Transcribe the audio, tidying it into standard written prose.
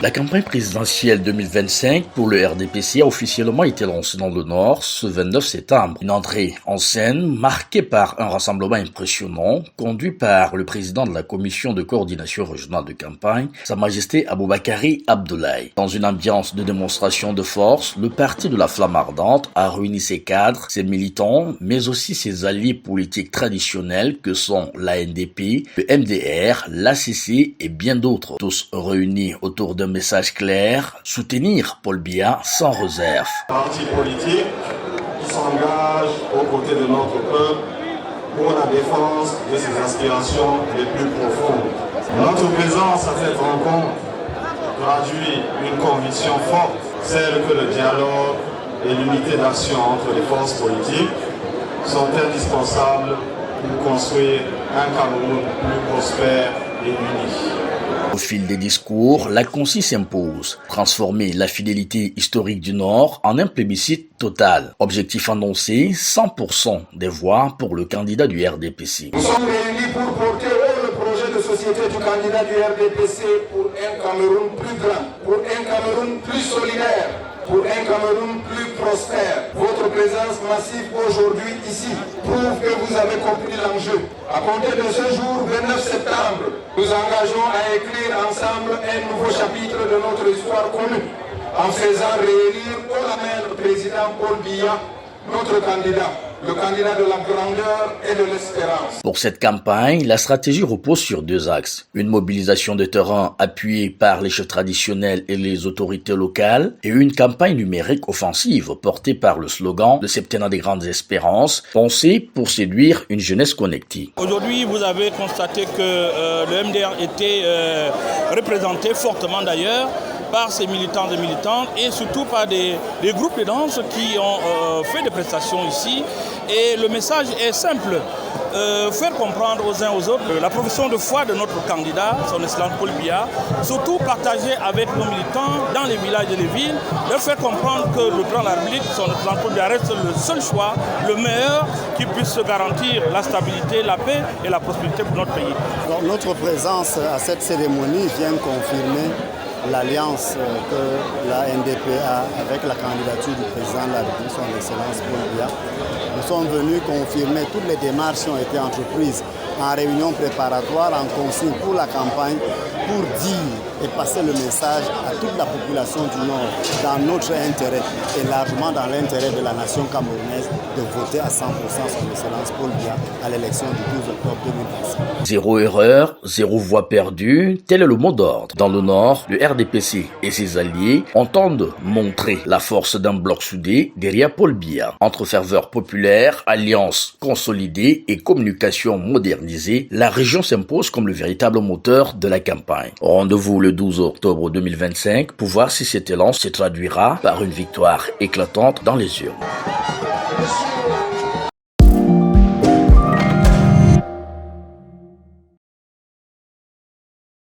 La campagne présidentielle 2025 pour le RDPC a officiellement été lancée dans le Nord ce 29 septembre. Une entrée en scène marquée par un rassemblement impressionnant conduit par le président de la commission de coordination régionale de campagne, Sa Majesté Aboubakari Abdoulaye. Dans une ambiance de démonstration de force, le parti de la Flamme Ardente a réuni ses cadres, ses militants, mais aussi ses alliés politiques traditionnels que sont l'ANDP, le MDR, l'ACC et bien d'autres, tous réunis autour d'un message clair, soutenir Paul Biya sans réserve. Parti politique qui s'engage aux côtés de notre peuple pour la défense de ses aspirations les plus profondes. Notre présence à cette rencontre traduit une conviction forte, celle que le dialogue et l'unité d'action entre les forces politiques sont indispensables pour construire un Cameroun plus prospère et uni. Au fil des discours, la consigne s'impose, transformer la fidélité historique du Nord en un plébiscite total. Objectif annoncé, 100% des voix pour le candidat du RDPC. Nous sommes réunis pour porter haut le projet de société du candidat du RDPC pour un Cameroun plus grand, pour un Cameroun plus solidaire, pour un Cameroun plus prospère. Votre présence massive aujourd'hui ici prouve que vous avez compris l'enjeu. À compter de ce jour, 29 septembre, nous engageons à écrire ensemble un nouveau chapitre de notre histoire commune en faisant réélire haut la main le président Paul Biya, notre candidat. Le candidat de la grandeur et de l'espérance. Pour cette campagne, la stratégie repose sur deux axes. Une mobilisation de terrain appuyée par les chefs traditionnels et les autorités locales et une campagne numérique offensive portée par le slogan « Le septennat des grandes espérances » pensée pour séduire une jeunesse connectée. Aujourd'hui, vous avez constaté que le MDR était représenté fortement d'ailleurs par ses militants et militantes et surtout par des groupes de danse qui ont fait des prestations ici. Et le message est simple, faire comprendre aux uns aux autres la profession de foi de notre candidat, son excellence Paul Biya, surtout partager avec nos militants dans les villages et les villes, leur faire comprendre que le plan de la République, son excellence Paul Biya reste le seul choix, le meilleur, qui puisse garantir la stabilité, la paix et la prospérité pour notre pays. Alors, notre présence à cette cérémonie vient confirmer l'alliance que la NDP a avec la candidature du président de la République, son excellence Paul Biya. Nous sommes venus confirmer toutes les démarches qui ont été entreprises en réunion préparatoire, en consigne pour la campagne, pour dire et passer le message à toute la population du Nord dans notre intérêt et largement dans l'intérêt de la nation camerounaise de voter à 100% son excellence Paul Biya à l'élection du 12 octobre 2025. Zéro erreur, zéro voix perdue, tel est le mot d'ordre. Dans le Nord, le RDPC et ses alliés entendent montrer la force d'un bloc soudé derrière Paul Biya. Entre ferveur populaire, alliance consolidée et communication modernisée, la région s'impose comme le véritable moteur de la campagne. Rendez-vous le 12 octobre 2025 pour voir si cet élan se traduira par une victoire éclatante dans les urnes.